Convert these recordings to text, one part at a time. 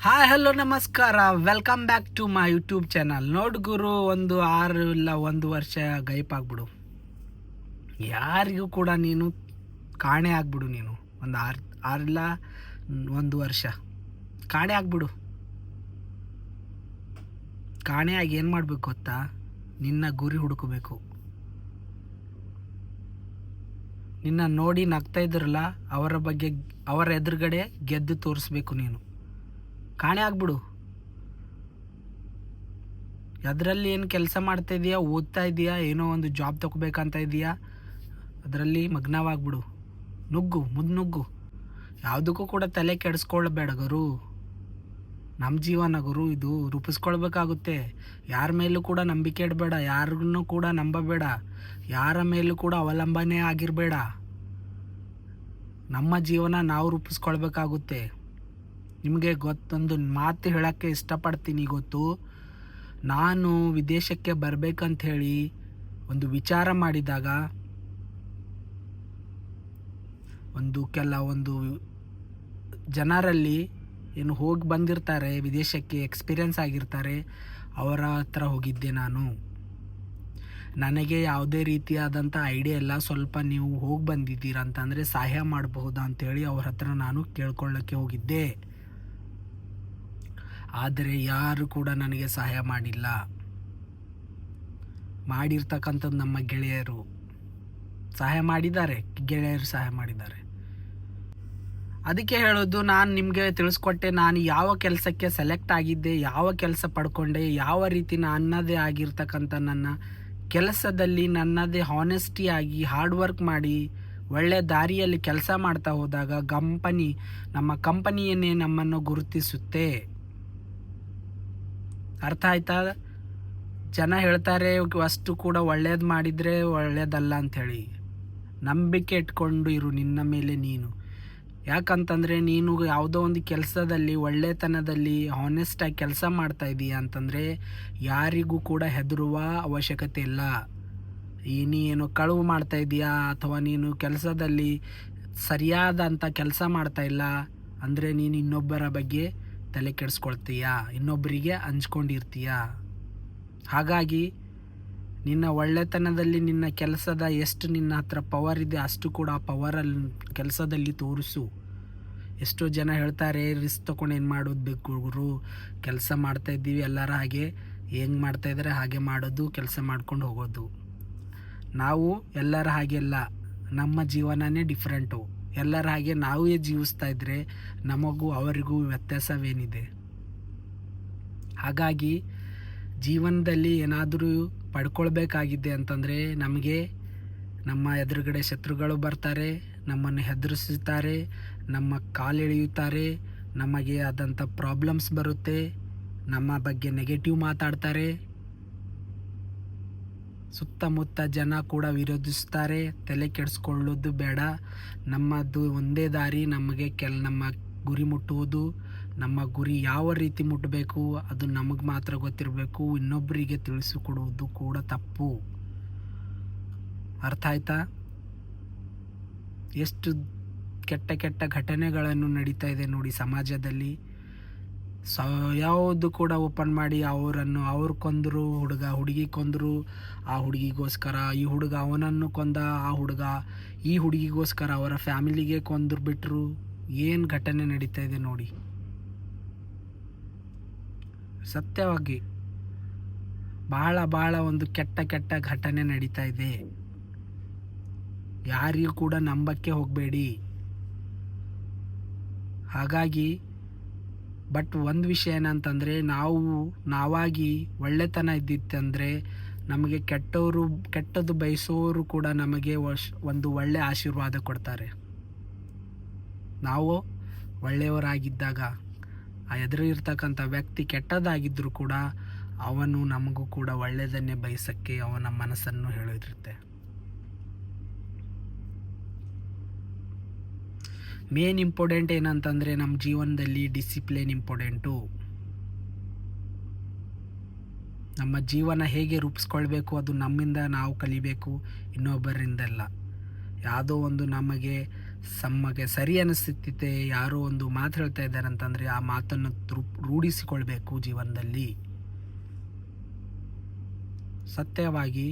Hi hello ನಮಸ್ಕಾರ, welcome back to my YouTube channel. ನೋಡು ಗುರು, ಒಂದು 6 ಇಲ್ಲ 1 ವರ್ಷ ಗೈಪ್ ಆಗ್ಬಿಡು. ಯಾರಿಗೂ ಕೂಡ ನೀನು ಕಾಣೆ ಆಗ್ಬಿಡು. ನೀನು ಒಂದು 6 ಇಲ್ಲ 1 ವರ್ಷ ಕಾಣೆ ಆಗ್ಬಿಡು. ಕಾಣೆ ಆಗಿ ಏನು ಮಾಡಬೇಕು ಗೊತ್ತಾ? ನಿನ್ನ ಗುರಿ ಹುಡುಕಬೇಕು. ನಿನ್ನ ನೋಡಿ ನಗ್ತಾ ಇದ್ರಲ್ಲ, ಅವರ ಎದುರುಗಡೆ ಗೆದ್ದು ತೋರಿಸ್ಬೇಕು. ನೀನು ಕಾಣೆ ಆಗ್ಬಿಡು. ಅದರಲ್ಲಿ ಏನು ಕೆಲಸ ಮಾಡ್ತಾ ಇದೆಯಾ, ಓದ್ತಾ ಇದೆಯಾ, ಏನೋ ಒಂದು ಜಾಬ್ ತಗೋಬೇಕಂತ ಇದೆಯಾ, ಅದರಲ್ಲಿ ಮಗ್ನವಾಗ್ಬಿಡು. ನುಗ್ಗು. ಯಾವುದಕ್ಕೂ ಕೂಡ ತಲೆ ಕೆಡಿಸ್ಕೊಳ್ಬೇಡ ಗುರು. ನಮ್ಮ ಜೀವನ ಗುರು, ಇದು ರೂಪಿಸ್ಕೊಳ್ಬೇಕಾಗುತ್ತೆ. ಯಾರ ಮೇಲೂ ಕೂಡ ನಂಬಿಕೆ ಇಡಬೇಡ, ಯಾರನ್ನೂ ಕೂಡ ನಂಬಬೇಡ, ಯಾರ ಮೇಲೂ ಕೂಡ ಅವಲಂಬನೆ ಆಗಿರಬೇಡ. ನಮ್ಮ ಜೀವನ ನಾವು ರೂಪಿಸ್ಕೊಳ್ಬೇಕಾಗುತ್ತೆ. ನಿಮಗೆ ಗೊತ್ತೊಂದು ಮಾತು ಹೇಳೋಕ್ಕೆ ಇಷ್ಟಪಡ್ತೀನಿ. ಗೊತ್ತು, ನಾನು ವಿದೇಶಕ್ಕೆ ಬರಬೇಕಂತ ಹೇಳಿ ಒಂದು ವಿಚಾರ ಮಾಡಿದಾಗ ಕೆಲವೊಂದು ಜನರಲ್ಲಿ ಏನು ಹೋಗಿ ಬಂದಿರ್ತಾರೆ, ವಿದೇಶಕ್ಕೆ ಎಕ್ಸ್ಪೀರಿಯನ್ಸ್ ಆಗಿರ್ತಾರೆ, ಅವರ ಹತ್ರ ಹೋಗಿದ್ದೆ ನಾನು. ನನಗೆ ಯಾವುದೇ ರೀತಿಯಾದಂಥ ಐಡಿಯಾ ಇಲ್ಲ. ಸ್ವಲ್ಪ ನೀವು ಹೋಗಿ ಬಂದಿದ್ದೀರಾ ಅಂತಂದರೆ ಸಹಾಯ ಮಾಡಬಹುದಾ ಅಂಥೇಳಿ ಅವ್ರ ಹತ್ರ ನಾನು ಕೇಳ್ಕೊಳ್ಳೋಕ್ಕೆ ಹೋಗಿದ್ದೆ. ಆದರೆ ಯಾರು ಕೂಡ ನನಗೆ ಸಹಾಯ ಮಾಡಿಲ್ಲ. ಮಾಡಿರ್ತಕ್ಕಂಥದ್ದು ನಮ್ಮ ಗೆಳೆಯರು ಸಹಾಯ ಮಾಡಿದ್ದಾರೆ. ಅದಕ್ಕೆ ಹೇಳೋದು, ನಾನು ನಿಮಗೆ ತಿಳಿಸ್ಕೊಟ್ಟೆ. ನಾನು ಯಾವ ಕೆಲಸಕ್ಕೆ ಸೆಲೆಕ್ಟ್ ಆಗಿದ್ದೆ, ಯಾವ ಕೆಲಸ ಪಡ್ಕೊಂಡೆ, ಯಾವ ರೀತಿ ನನ್ನದೇ ಆಗಿರ್ತಕ್ಕಂಥ ನನ್ನ ಕೆಲಸದಲ್ಲಿ ನನ್ನದೇ ಹಾನೆಸ್ಟಿಯಾಗಿ ಹಾರ್ಡ್ ವರ್ಕ್ ಮಾಡಿ ಒಳ್ಳೆಯ ದಾರಿಯಲ್ಲಿ ಕೆಲಸ ಮಾಡ್ತಾ ಹೋದಾಗ ನಮ್ಮ ಕಂಪನಿಯನ್ನೇ ನಮ್ಮನ್ನು ಗುರುತಿಸುತ್ತೆ. ಅರ್ಥ ಆಯ್ತಾ? ಜನ ಹೇಳ್ತಾರೆ ಅಷ್ಟು ಕೂಡ ಒಳ್ಳೇದು ಮಾಡಿದರೆ ಒಳ್ಳೇದಲ್ಲ ಅಂಥೇಳಿ. ನಂಬಿಕೆ ಇಟ್ಕೊಂಡು ಇರು ನಿನ್ನ ಮೇಲೆ ನೀನು. ಯಾಕಂತಂದರೆ ನೀನು ಯಾವುದೋ ಒಂದು ಕೆಲಸದಲ್ಲಿ ಒಳ್ಳೆತನದಲ್ಲಿ ಹಾನೆಸ್ಟಾಗಿ ಕೆಲಸ ಮಾಡ್ತಾ ಇದೀಯ ಅಂತಂದರೆ ಯಾರಿಗೂ ಕೂಡ ಹೆದರುವ ಅವಶ್ಯಕತೆ ಇಲ್ಲ. ನೀನು ಕಳುವು ಮಾಡ್ತಾ ಇದೀಯಾ ಅಥವಾ ನೀನು ಕೆಲಸದಲ್ಲಿ ಸರಿಯಾದಂಥ ಕೆಲಸ ಮಾಡ್ತಾ ಇಲ್ಲ ಅಂದರೆ ನೀನು ಇನ್ನೊಬ್ಬರ ಬಗ್ಗೆ ತಲೆ ಕೆಡಿಸ್ಕೊಳ್ತೀಯ, ಇನ್ನೊಬ್ಬರಿಗೆ ಹಂಚ್ಕೊಂಡಿರ್ತೀಯ. ಹಾಗಾಗಿ ನಿನ್ನ ಒಳ್ಳೆತನದಲ್ಲಿ ನಿನ್ನ ಕೆಲಸದ ಎಷ್ಟು ನಿನ್ನ ಹತ್ರ ಪವರ್ ಇದೆ ಅಷ್ಟು ಕೂಡ ಆ ಪವರಲ್ಲಿ ಕೆಲಸದಲ್ಲಿ ತೋರಿಸು. ಎಷ್ಟೋ ಜನ ಹೇಳ್ತಾರೆ, ರಿಸ್ಕ್ ತೊಗೊಂಡು ಏನು ಮಾಡೋದು ಬೇಕು ಗುರು, ಕೆಲಸ ಮಾಡ್ತಾಯಿದ್ದೀವಿ ಎಲ್ಲರ ಹಾಗೆ, ಹೆಂಗೆ ಮಾಡ್ತಾಯಿದ್ದಾರೆ ಹಾಗೆ ಮಾಡೋದು, ಕೆಲಸ ಮಾಡ್ಕೊಂಡು ಹೋಗೋದು. ನಾವು ಎಲ್ಲರ ಹಾಗೆ ಅಲ್ಲ, ನಮ್ಮ ಜೀವನನೇ ಡಿಫ್ರೆಂಟು. ಎಲ್ಲರ ಹಾಗೆ ನಾವೇ ಜೀವಿಸ್ತಾ ಇದ್ದರೆ ನಮಗೂ ಅವರಿಗೂ ವ್ಯತ್ಯಾಸವೇನಿದೆ? ಹಾಗಾಗಿ ಜೀವನದಲ್ಲಿ ಏನಾದರೂ ಪಡ್ಕೊಳ್ಬೇಕಾಗಿದೆ ಅಂತಂದರೆ ನಮಗೆ ನಮ್ಮ ಎದುರುಗಡೆ ಶತ್ರುಗಳು ಬರ್ತಾರೆ, ನಮ್ಮನ್ನು ಹೆದರಿಸುತ್ತಾರೆ, ನಮ್ಮ ಕಾಲೆಳೆಯುತ್ತಾರೆ, ನಮಗೆ ಆದಂಥ ಪ್ರಾಬ್ಲಮ್ಸ್ ಬರುತ್ತೆ, ನಮ್ಮ ಬಗ್ಗೆ ನೆಗೆಟಿವ್ ಮಾತಾಡ್ತಾರೆ, ಸುತ್ತಮುತ್ತ ಜನ ಕೂಡ ವಿರೋಧಿಸ್ತಾರೆ. ತಲೆ ಕೆಡಿಸ್ಕೊಳ್ಳೋದು ಬೇಡ. ನಮ್ಮದು ಒಂದೇ ದಾರಿ, ನಮ್ಮ ಗುರಿ ಮುಟ್ಟುವುದು. ನಮ್ಮ ಗುರಿ ಯಾವ ರೀತಿ ಮುಟ್ಟಬೇಕು ಅದು ನಮಗೆ ಮಾತ್ರ ಗೊತ್ತಿರಬೇಕು. ಇನ್ನೊಬ್ಬರಿಗೆ ತಿಳಿಸಿಕೊಡುವುದು ಕೂಡ ತಪ್ಪು. ಅರ್ಥ ಆಯ್ತಾ? ಎಷ್ಟು ಕೆಟ್ಟ ಘಟನೆಗಳನ್ನು ನಡೀತಾ ಇದೆ ನೋಡಿ ಸಮಾಜದಲ್ಲಿ. ಯಾವುದು ಕೂಡ ಓಪನ್ ಮಾಡಿ ಅವ್ರು ಕೊಂದರು, ಹುಡುಗಿ ಕೊಂದರು, ಆ ಹುಡುಗಿಗೋಸ್ಕರ ಈ ಹುಡುಗ ಅವನನ್ನು ಕೊಂದ, ಆ ಹುಡುಗ ಈ ಹುಡುಗಿಗೋಸ್ಕರ ಅವರ ಫ್ಯಾಮಿಲಿಗೆ ಕೊಂದ್ರು ಬಿಟ್ಟರು. ಏನು ಘಟನೆ ನಡೀತಾ ಇದೆ ನೋಡಿ. ಸತ್ಯವಾಗಿ ಬಹಳ ಒಂದು ಕೆಟ್ಟ ಘಟನೆ ನಡೀತಾ ಇದೆ. ಯಾರಿಗೂ ಕೂಡ ನಂಬಕ್ಕೆ ಹೋಗಬೇಡಿ. ಹಾಗಾಗಿ ಬಟ್ ಒಂದು ವಿಷಯ ಏನಂತಂದರೆ, ನಾವಾಗಿ ಒಳ್ಳೆತನ ಇದ್ದಿತ್ತಂದರೆ ನಮಗೆ ಕೆಟ್ಟದ್ದು ಬಯಸೋರು ಕೂಡ ನಮಗೆ ಒಂದು ಒಳ್ಳೆಯ ಆಶೀರ್ವಾದ ಕೊಡ್ತಾರೆ. ನಾವು ಒಳ್ಳೆಯವರಾಗಿದ್ದಾಗ ಆ ಎದುರು ಇರ್ತಕ್ಕಂಥ ವ್ಯಕ್ತಿ ಕೆಟ್ಟದಾಗಿದ್ದರೂ ಕೂಡ ಅವನು ನಮಗೂ ಕೂಡ ಒಳ್ಳೆಯದನ್ನೇ ಬಯಸೋಕ್ಕೆ ಅವನ ಮನಸ್ಸನ್ನು ಹೇಳಿರುತ್ತೆ. ಮೇನ್ ಇಂಪಾರ್ಟೆಂಟ್ ಏನಂತಂದರೆ ನಮ್ಮ ಜೀವನದಲ್ಲಿ ಡಿಸಿಪ್ಲಿನ್ ಇಂಪಾರ್ಟೆಂಟು. ನಮ್ಮ ಜೀವನ ಹೇಗೆ ರೂಪಿಸ್ಕೊಳ್ಬೇಕು ಅದು ನಮ್ಮಿಂದ ನಾವು ಕಲಿಬೇಕು, ಇನ್ನೊಬ್ಬರಿಂದಲ್ಲ. ಯಾವುದೋ ಒಂದು ನಮಗೆ ನಮಗೆ ಸರಿ ಅನಿಸುತ್ತೆ, ಯಾರೋ ಒಂದು ಮಾತು ಹೇಳ್ತಾ ಇದ್ದಾರೆ ಅಂತಂದರೆ ಆ ಮಾತನ್ನು ರೂಢಿಸಿಕೊಳ್ಬೇಕು ಜೀವನದಲ್ಲಿ. ಸತ್ಯವಾಗಿ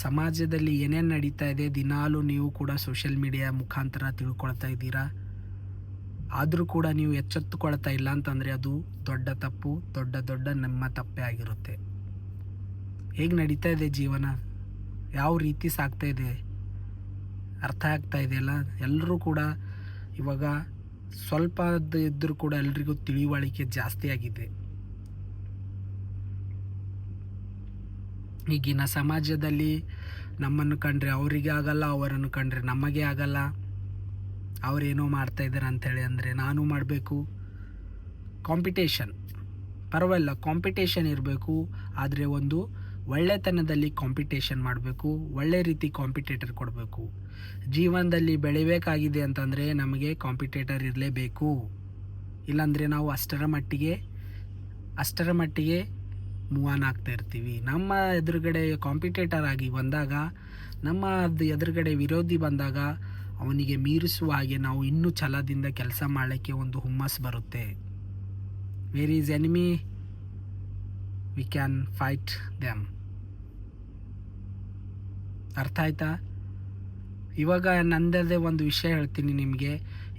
ಸಮಾಜದಲ್ಲಿ ಏನೇನು ನಡೀತಾ ಇದೆ ದಿನಾಲೂ ನೀವು ಕೂಡ ಸೋಷಿಯಲ್ ಮೀಡಿಯಾ ಮುಖಾಂತರ ತಿಳ್ಕೊಳ್ತಾ ಇದ್ದೀರಾ. ಆದರೂ ಕೂಡ ನೀವು ಎಚ್ಚೆತ್ತುಕೊಳ್ತಾ ಇಲ್ಲ ಅಂತಂದರೆ ಅದು ದೊಡ್ಡ ತಪ್ಪು, ದೊಡ್ಡ ನಮ್ಮ ತಪ್ಪೇ ಆಗಿರುತ್ತೆ. ಹೇಗೆ ನಡೀತಾ ಇದೆ ಜೀವನ, ಯಾವ ರೀತಿ ಸಾಗ್ತಾ ಇದೆ ಅರ್ಥ ಆಗ್ತಾ ಇದೆಯಲ್ಲ. ಎಲ್ಲರೂ ಕೂಡ ಇವಾಗ ಸ್ವಲ್ಪ ಇದ್ದರೂ ಕೂಡ ಎಲ್ರಿಗೂ ತಿಳಿವಳಿಕೆ ಜಾಸ್ತಿ ಆಗಿದೆ. ಈಗಿನ ಸಮಾಜದಲ್ಲಿ ನಮ್ಮನ್ನು ಕಂಡ್ರೆ ಅವರಿಗೆ ಆಗಲ್ಲ, ಅವರನ್ನು ಕಂಡ್ರೆ ನಮಗೆ ಆಗಲ್ಲ. ಅವರೇನೋ ಮಾಡ್ತಾಯಿದ್ದಾರೆ ಅಂಥೇಳಿ ಅಂದರೆ ನಾನು ಮಾಡಬೇಕು. ಕಾಂಪಿಟೇಷನ್ ಪರವಾಗಿಲ್ಲ, ಕಾಂಪಿಟೇಷನ್ ಇರಬೇಕು, ಆದರೆ ಒಂದು ಒಳ್ಳೆತನದಲ್ಲಿ ಕಾಂಪಿಟೇಷನ್ ಮಾಡಬೇಕು, ಒಳ್ಳೆ ರೀತಿ ಕಾಂಪಿಟೇಟರ್ ಕೊಡಬೇಕು. ಜೀವನದಲ್ಲಿ ಬೆಳಿಬೇಕಾಗಿದೆ ಅಂತಂದರೆ ನಮಗೆ ಕಾಂಪಿಟೇಟರ್ ಇರಲೇಬೇಕು. ಇಲ್ಲಾಂದರೆ ನಾವು ಅಷ್ಟರ ಮಟ್ಟಿಗೆ ಮೂವ್ ಆನ್ ಆಗ್ತಾ ಇರ್ತೀವಿ. ನಮ್ಮ ಎದುರುಗಡೆ ಕಾಂಪಿಟೇಟರ್ ಆಗಿ ಬಂದಾಗ, ನಮ್ಮ ಎದುರುಗಡೆ ವಿರೋಧಿ ಬಂದಾಗ ಅವನಿಗೆ ಮೀರಿಸುವ ಹಾಗೆ ನಾವು ಇನ್ನೂ ಛಲದಿಂದ ಕೆಲಸ ಮಾಡಲಿಕ್ಕೆ ಒಂದು ಹುಮ್ಮಸ್ಸು ಬರುತ್ತೆ. Where is enemy we can fight them. ಅರ್ಥ ಆಯ್ತಾ? ಇವಾಗ ನನ್ನದೇ ಒಂದು ವಿಷಯ ಹೇಳ್ತೀನಿ ನಿಮಗೆ.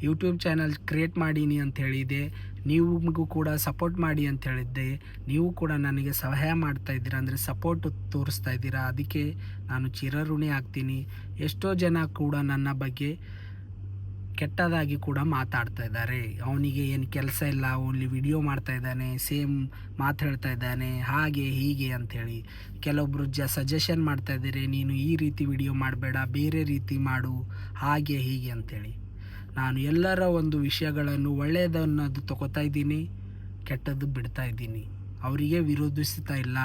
ಯೂಟ್ಯೂಬ್ ಚಾನಲ್ ಕ್ರಿಯೇಟ್ ಮಾಡೀನಿ ಅಂತ ಹೇಳಿದೆ, ನಿಮಗೂ ಕೂಡ ಸಪೋರ್ಟ್ ಮಾಡಿ ಅಂತ ಹೇಳಿದ್ದೆ. ನೀವು ಕೂಡ ನನಗೆ ಸಹಾಯ ಮಾಡ್ತಾ ಇದ್ದೀರಾ, ಅಂದರೆ ಸಪೋರ್ಟ್ ತೋರಿಸ್ತಾ ಇದ್ದೀರಾ. ಅದಕ್ಕೆ ನಾನು ಚಿರಋಣಿ ಆಗ್ತೀನಿ. ಎಷ್ಟೋ ಜನ ಕೂಡ ನನ್ನ ಬಗ್ಗೆ ಕೆಟ್ಟದಾಗಿ ಕೂಡ ಮಾತಾಡ್ತಾ ಇದ್ದಾರೆ. ಅವನಿಗೆ ಏನು ಕೆಲಸ ಇಲ್ಲ, ಓನ್ಲಿ ವಿಡಿಯೋ ಮಾಡ್ತಾ ಇದ್ದಾನೆ, ಸೇಮ್ ಮಾತು ಹೇಳ್ತಾ ಇದ್ದಾನೆ, ಹಾಗೆ ಹೀಗೆ ಅಂಥೇಳಿ. ಕೆಲವೊಬ್ಬರು ಸಜೆಷನ್ ಮಾಡ್ತಾ ಇದ್ದಾರೆ, ನೀನು ಈ ರೀತಿ ವಿಡಿಯೋ ಮಾಡಬೇಡ, ಬೇರೆ ರೀತಿ ಮಾಡು, ಹಾಗೆ ಹೀಗೆ ಅಂಥೇಳಿ. ನಾನು ಎಲ್ಲರ ಒಂದು ವಿಷಯಗಳನ್ನು ಒಳ್ಳೆಯದನ್ನದು ತಗೋತಾ ಇದ್ದೀನಿ, ಕೆಟ್ಟದ್ದು ಬಿಡ್ತಾ ಇದ್ದೀನಿ. ಅವರಿಗೆ ವಿರೋಧಿಸ್ತಾ ಇಲ್ಲ.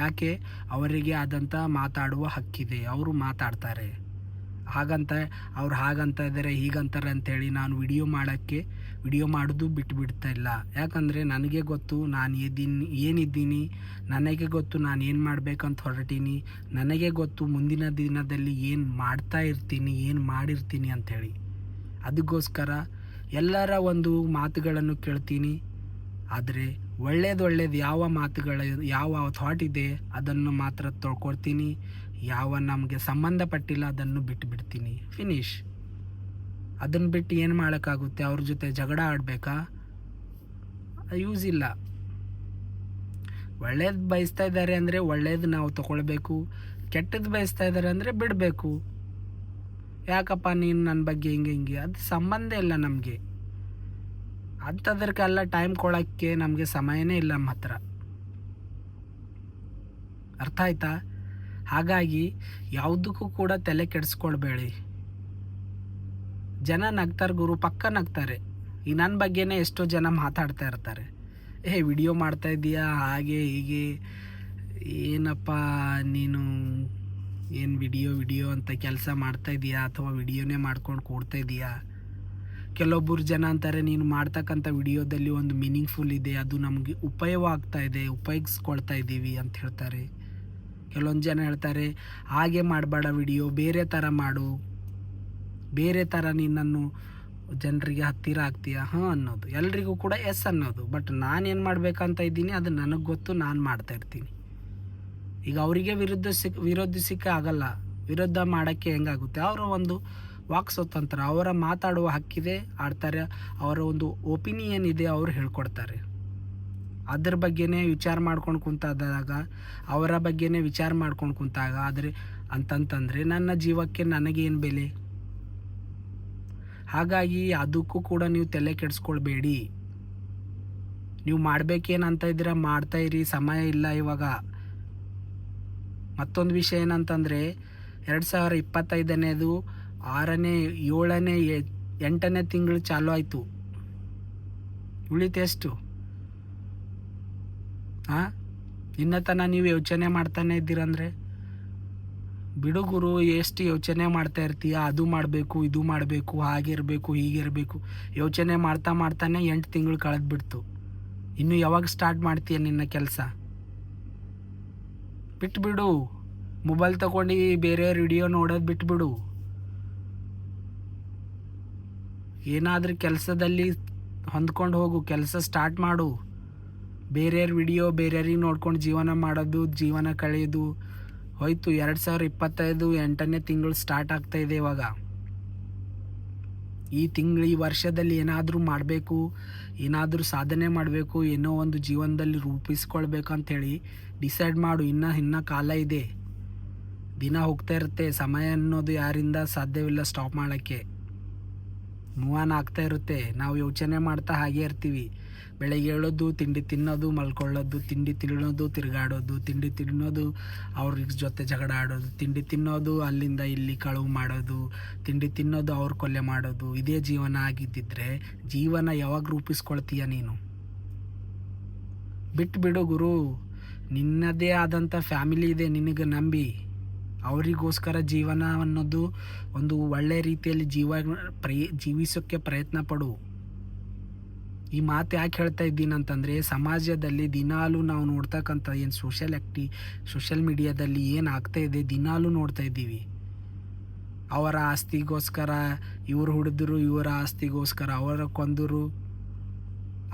ಯಾಕೆ? ಅವರಿಗೆ ಆದಂಥ ಮಾತಾಡುವ ಹಕ್ಕಿದೆ, ಅವರು ಮಾತಾಡ್ತಾರೆ. ಅವ್ರು ಹಾಗಂತ ಇದ್ದಾರೆ, ಹೀಗಂತಾರೆ ಅಂಥೇಳಿ ನಾನು ವಿಡಿಯೋ ಮಾಡೋದು ಬಿಡ್ತಾ ಇಲ್ಲ. ಯಾಕಂದರೆ ನನಗೆ ಗೊತ್ತು ನಾನು ಏನಿದ್ದೀನಿ, ನನಗೆ ಗೊತ್ತು ನಾನು ಏನು ಮಾಡಬೇಕಂತ ಹೊರಟೀನಿ, ನನಗೆ ಗೊತ್ತು ಮುಂದಿನ ದಿನದಲ್ಲಿ ಏನು ಮಾಡ್ತಾ ಇರ್ತೀನಿ, ಏನು ಮಾಡಿರ್ತೀನಿ ಅಂಥೇಳಿ. ಅದಕ್ಕೋಸ್ಕರ ಎಲ್ಲರ ಒಂದು ಮಾತುಗಳನ್ನು ಕೇಳ್ತೀನಿ. ಆದರೆ ಒಳ್ಳೇದು ಯಾವ ಮಾತುಗಳು, ಯಾವ ಥಾಟ್ ಇದೆ ಅದನ್ನು ಮಾತ್ರ ತೊಳ್ಕೊಳ್ತೀನಿ. ಯಾವ ನಮಗೆ ಸಂಬಂಧಪಟ್ಟಿಲ್ಲ ಅದನ್ನು ಬಿಡ್ತೀನಿ. ಫಿನಿಶ್. ಅದನ್ನು ಬಿಟ್ಟು ಏನು ಮಾಡೋಕ್ಕಾಗುತ್ತೆ? ಅವ್ರ ಜೊತೆ ಜಗಳ ಆಡಬೇಕಾ? ಯೂಸ್ ಇಲ್ಲ. ಒಳ್ಳೇದು ಬಯಸ್ತಾ ಇದ್ದಾರೆ ಅಂದರೆ ಒಳ್ಳೇದು ನಾವು ತೊಗೊಳ್ಬೇಕು, ಕೆಟ್ಟದ್ದು ಬಯಸ್ತಾ ಇದ್ದಾರೆ ಅಂದರೆ ಬಿಡಬೇಕು. ಯಾಕಪ್ಪ ನೀನು ನನ್ನ ಬಗ್ಗೆ ಹಿಂಗೆ ಅದು ಸಂಬಂಧ ಇಲ್ಲ ನಮಗೆ. ಅಂಥದ್ರಕ್ಕೆಲ್ಲ ಟೈಮ್ ಕೊಡೋಕ್ಕೆ ನಮಗೆ ಸಮಯನೇ ಇಲ್ಲ ನಮ್ಮ ಹತ್ರ. ಅರ್ಥ ಆಯ್ತಾ? ಹಾಗಾಗಿ ಯಾವುದಕ್ಕೂ ಕೂಡ ತಲೆ ಕೆಡಿಸ್ಕೊಳ್ಬೇಡಿ. ಜನ ನಗ್ತಾರೆ ಗುರು, ಪಕ್ಕ ನಗ್ತಾರೆ. ಈ ನನ್ನ ಬಗ್ಗೆನೇ ಎಷ್ಟೋ ಜನ ಮಾತಾಡ್ತಾ ಇರ್ತಾರೆ, ವಿಡಿಯೋ ಮಾಡ್ತಾ ಇದ್ದೀಯಾ, ಹಾಗೆ ಹೀಗೆ, ಏನಪ್ಪ ನೀನು ಏನು ವಿಡಿಯೋ ಅಂತ ಕೆಲಸ ಮಾಡ್ತಾ ಇದೀಯಾ, ಅಥವಾ ವಿಡಿಯೋನೇ ಮಾಡ್ಕೊಂಡು ಕೊಡ್ತಾ ಇದೀಯಾ? ಕೆಲವೊಬ್ಬರು ಜನ ಅಂತಾರೆ, ನೀನು ಮಾಡ್ತಕ್ಕಂಥ ವಿಡಿಯೋದಲ್ಲಿ ಒಂದು ಮೀನಿಂಗ್ಫುಲ್ ಇದೆ, ಅದು ನಮಗೆ ಉಪಯೋಗ ಆಗ್ತಾ ಇದೆ, ಉಪಯೋಗಿಸ್ಕೊಳ್ತಾ ಇದ್ದೀವಿ ಅಂತ ಹೇಳ್ತಾರೆ. ಕೆಲವೊಂದು ಜನ ಹೇಳ್ತಾರೆ, ಹಾಗೆ ಮಾಡಬೇಡ, ವಿಡಿಯೋ ಬೇರೆ ಥರ ಮಾಡು, ಬೇರೆ ಥರ ನಿನ್ನನ್ನು ಜನರಿಗೆ ಹತ್ತಿರ ಆಗ್ತೀಯಾ ಅನ್ನೋದು. ಎಲ್ರಿಗೂ ಕೂಡ ಎಸ್ ಅನ್ನೋದು. ಬಟ್ ನಾನೇನು ಮಾಡಬೇಕಂತ ಇದ್ದೀನಿ ಅದು ನನಗೆ ಗೊತ್ತು, ನಾನು ಮಾಡ್ತಾ ಇರ್ತೀನಿ. ಈಗ ಅವರಿಗೆ ವಿರೋಧಿಸಕ್ಕೆ ಆಗಲ್ಲ, ವಿರೋಧ ಮಾಡೋಕ್ಕೆ ಹೆಂಗಾಗುತ್ತೆ? ಅವರ ಒಂದು ವಾಕ್ ಸ್ವತಂತ್ರ, ಅವರ ಮಾತಾಡುವ ಹಕ್ಕಿದೆ, ಆಡ್ತಾರೆ. ಅವರ ಒಂದು ಒಪಿನಿಯನ್ ಇದೆ, ಅವರು ಹೇಳ್ಕೊಡ್ತಾರೆ. ಅದ್ರ ಬಗ್ಗೆನೇ ವಿಚಾರ ಮಾಡ್ಕೊಂಡು ಕುಂತಾದಾಗ, ಅವರ ಬಗ್ಗೆನೇ ವಿಚಾರ ಮಾಡ್ಕೊಂಡು ಕುಂತಾಗ, ಆದರೆ ಅಂತಂತಂದರೆ ನನ್ನ ಜೀವಕ್ಕೆ ನನಗೇನು ಬೆಲೆ? ಹಾಗಾಗಿ ಅದಕ್ಕೂ ಕೂಡ ನೀವು ತಲೆ ಕೆಡಿಸ್ಕೊಳ್ಬೇಡಿ. ನೀವು ಮಾಡಬೇಕೇನಂತ ಇದ್ದೀರಾ ಮಾಡ್ತಾ ಇರಿ, ಸಮಯ ಇಲ್ಲ ಇವಾಗ. ಮತ್ತೊಂದು ವಿಷಯ ಏನಂತಂದರೆ 2025ನೇದು 6ನೇ 7ನೇ 8ನೇ ತಿಂಗಳು ಚಾಲು ಆಯಿತು. ಉಳಿತು ಎಷ್ಟು? ಇನ್ನ ತನಕ ನೀವು ಯೋಚನೆ ಮಾಡ್ತಾನೆ ಇದ್ದೀರಂದರೆ ಬಿಡು ಗುರು. ಎಷ್ಟು ಯೋಚನೆ ಮಾಡ್ತಾ ಇರ್ತೀಯ, ಅದು ಮಾಡಬೇಕು, ಇದು ಮಾಡಬೇಕು, ಹಾಗಿರಬೇಕು, ಹೀಗಿರಬೇಕು, ಯೋಚನೆ ಮಾಡ್ತಾನೆ 8 ತಿಂಗಳು ಕಳೆದ್ಬಿಡ್ತು. ಇನ್ನು ಯಾವಾಗ ಸ್ಟಾರ್ಟ್ ಮಾಡ್ತೀಯ ನಿನ್ನ ಕೆಲಸ? ಬಿಟ್ಬಿಡು. ಮೊಬೈಲ್ ತಗೊಂಡು ಬೇರೆಯವ್ರ ವಿಡಿಯೋ ನೋಡೋದು ಬಿಟ್ಬಿಡು. ಏನಾದರೂ ಕೆಲಸದಲ್ಲಿ ಹೊಂದ್ಕೊಂಡು ಹೋಗು, ಕೆಲಸ ಸ್ಟಾರ್ಟ್ ಮಾಡು. ಬೇರೆಯವ್ರ ವಿಡಿಯೋ ಬೇರೆಯವ್ರಿಗೆ ನೋಡ್ಕೊಂಡು ಜೀವನ ಮಾಡೋದು, ಜೀವನ ಕಳೆಯೋದು ಹೋಯ್ತು. 2025 8ನೇ ತಿಂಗಳು ಸ್ಟಾರ್ಟ್ ಆಗ್ತಾಯಿದೆ ಇವಾಗ. ಈ ವರ್ಷದಲ್ಲಿ ಏನಾದರೂ ಮಾಡಬೇಕು, ಏನಾದರೂ ಸಾಧನೆ ಮಾಡಬೇಕು, ಏನೋ ಒಂದು ಜೀವನದಲ್ಲಿ ರೂಪಿಸ್ಕೊಳ್ಬೇಕು ಅಂಥೇಳಿ ಡಿಸೈಡ್ ಮಾಡು. ಇನ್ನು ಕಾಲ ಇದೆ, ದಿನ ಹೋಗ್ತಾ ಇರುತ್ತೆ. ಸಮಯ ಅನ್ನೋದು ಯಾರಿಂದ ಸಾಧ್ಯವಿಲ್ಲ ಸ್ಟಾಪ್ ಮಾಡೋಕ್ಕೆ. ಮೂವ್ ಆನ್ ಆಗ್ತಾ ಇರುತ್ತೆ. ನಾವು ಯೋಚನೆ ಮಾಡ್ತಾ ಹಾಗೆ ಇರ್ತೀವಿ. ಬೆಳಗ್ಗೆ ಹೇಳೋದು, ತಿಂಡಿ ತಿನ್ನೋದು, ಮಲ್ಕೊಳ್ಳೋದು, ತಿಂಡಿ ತಿನ್ನೋದು, ತಿರುಗಾಡೋದು, ತಿಂಡಿ ತಿನ್ನೋದು, ಅವ್ರ ಜೊತೆ ಜಗಳ ಆಡೋದು, ತಿಂಡಿ ತಿನ್ನೋದು, ಅಲ್ಲಿಂದ ಇಲ್ಲಿ ಕಳುವು ಮಾಡೋದು, ತಿಂಡಿ ತಿನ್ನೋದು, ಅವ್ರ ಕೊಲೆ ಮಾಡೋದು. ಇದೇ ಜೀವನ ಆಗಿದ್ದಿದ್ರೆ ಜೀವನ ಯಾವಾಗ ರೂಪಿಸ್ಕೊಳ್ತೀಯ ನೀನು? ಬಿಟ್ಟು ಗುರು. ನಿನ್ನದೇ ಆದಂಥ ಫ್ಯಾಮಿಲಿ ಇದೆ ನಿನಗೆ ನಂಬಿ. ಅವರಿಗೋಸ್ಕರ ಜೀವನ ಅನ್ನೋದು ಒಂದು ಒಳ್ಳೆಯ ರೀತಿಯಲ್ಲಿ ಜೀವಿಸೋಕ್ಕೆ ಪ್ರಯತ್ನ ಪಡು. ಈ ಮಾತು ಯಾಕೆ ಹೇಳ್ತಾ ಇದ್ದೀನಿ ಅಂತಂದರೆ, ಸಮಾಜದಲ್ಲಿ ದಿನಾಲೂ ನಾವು ನೋಡ್ತಕ್ಕಂಥ ಏನು ಸೋಷಿಯಲ್ ಮೀಡಿಯಾದಲ್ಲಿ ಏನು ಆಗ್ತಾಯಿದೆ ದಿನಾಲೂ ನೋಡ್ತಾ ಇದ್ದೀವಿ. ಅವರ ಆಸ್ತಿಗೋಸ್ಕರ ಇವರು ಹುಡಿದ್ರು, ಇವರ ಆಸ್ತಿಗೋಸ್ಕರ ಅವರ ಕೊಂದರು,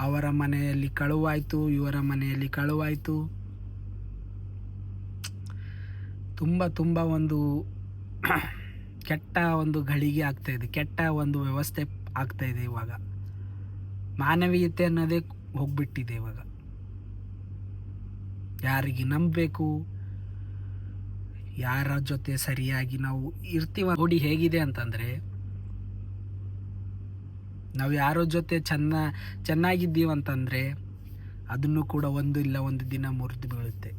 ಅವರ ಮನೆಯಲ್ಲಿ ಕಳುವಾಯಿತು, ಇವರ ಮನೆಯಲ್ಲಿ ಕಳುವಾಯಿತು. ತುಂಬ ಒಂದು ಕೆಟ್ಟ ಒಂದು ಘಳಿಗೆ ಆಗ್ತಾಯಿದೆ, ಕೆಟ್ಟ ಒಂದು ವ್ಯವಸ್ಥೆ ಆಗ್ತಾಯಿದೆ ಇವಾಗ. ಮಾನವೀಯತೆ ಅನ್ನೋದೇ ಹೋಗ್ಬಿಟ್ಟಿದೆ ಇವಾಗ. ಯಾರಿಗೆ ನಂಬಬೇಕು, ಯಾರ ಜೊತೆ ಸರಿಯಾಗಿ ನಾವು ಇರ್ತೀವ ನೋಡಿ ಹೇಗಿದೆ ಅಂತಂದರೆ, ನಾವು ಯಾರೋ ಜೊತೆ ಚೆನ್ನಾಗಿದ್ದೀವಂತಂದರೆ ಅದನ್ನು ಕೂಡ ಒಂದು ಇಲ್ಲ ಒಂದು ದಿನ ಮುರಿದು ಬೀಳುತ್ತೆ.